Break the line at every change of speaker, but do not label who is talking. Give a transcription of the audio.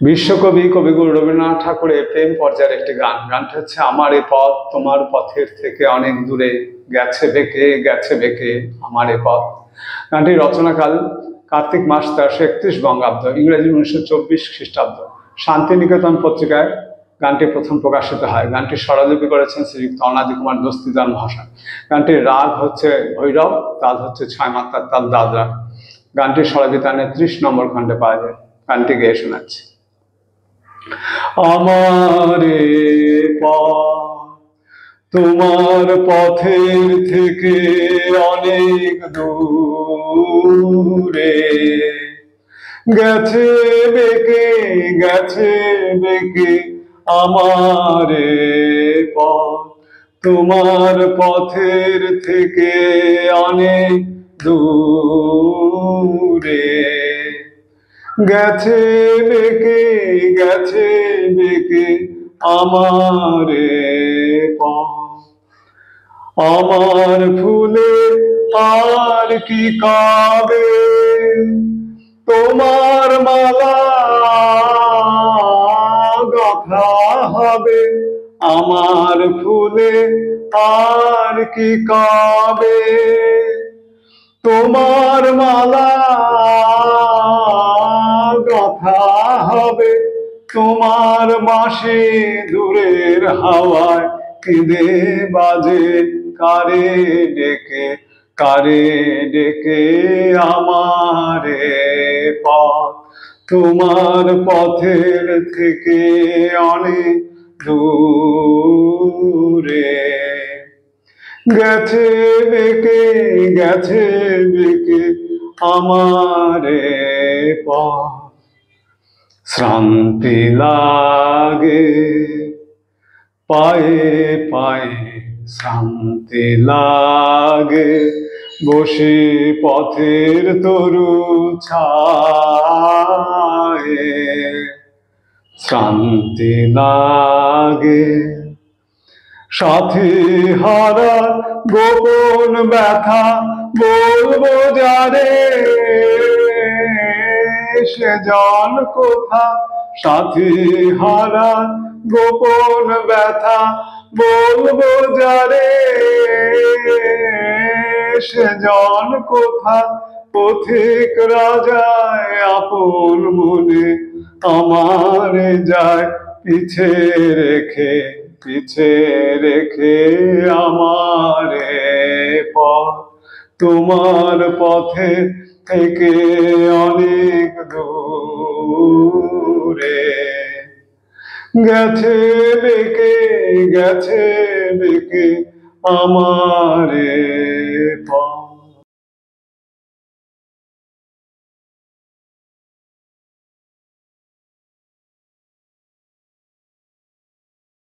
বিশ্বকবি কবিগুরু রবীন্দ্রনাথ ঠাকুরের প্রেম পর্যায়ের একটি গান। গানটি হচ্ছে আমার এ পথ তোমার পথের থেকে অনেক দূরে, গেছে বেঁকে গেছে বেঁকে আমার এ পথ। গানটির রচনাকাল কার্তিক মাস 1331 বঙ্গাব্দ, ইংরেজি 1924 খ্রিস্টাব্দ। শান্তিনিকেতন পত্রিকায় গানটি প্রথম প্রকাশিত হয়। গানটি স্বরলিপি করেছেন শ্রীযুক্ত অনাদি কুমার দস্তিদার মহাশয়। গানটির রাগ হচ্ছে ভৈরব, তাল হচ্ছে 6 মাত্রার তাল দাদরা। গানটির স্বরবিতানে 30 নম্বর খণ্ডে পাওয়া যায়। গানটি গেয়ে শোনাচ্ছি। আমার এ পথ তোমার পথের থেকে অনেক দূরে, গেছে বেঁকে গেছে বেঁকে আমার এ পথ তোমার পথের থেকে অনেক দূরে, গেছে বেঁকে গেছে বেঁকে আমার এ পথ। আমার ফুলে আর কি কাবে, তোমার মালা গাঁথা হবে। আমার ফুলে আর কি কাবে, তোমার মালা গাঁথা হবে। তোমার বাঁশি দূরের হাওয়ায় কেঁদে বাজে, কারে ডেকে কারে ডেকে আমার এ পথ তোমার পথের থেকে অনেক দূরে, গেছে বেঁকে গেছে বেঁকে আমার এ পথ। শ্রান্তি লাগে পায়ে পায়ে, শ্রান্তি লাগে বসে পথের তরু ছায়ে। শ্রান্তি লাগে সাথী হারা গোপন ব্যথা বলবো যারে, সে জন কোথা। সাথী হারা গোপন ব্যথা বলবো যারে, সে জন কোথা। পথিক রাজায় আপন মনে আমারে যায় পিছে রেখে, পিছে রেখে আমার এ পথ তোমার পথে থেকে অনেক দূরে, গেছে বেঁকে গেছে বেঁকে আমার এ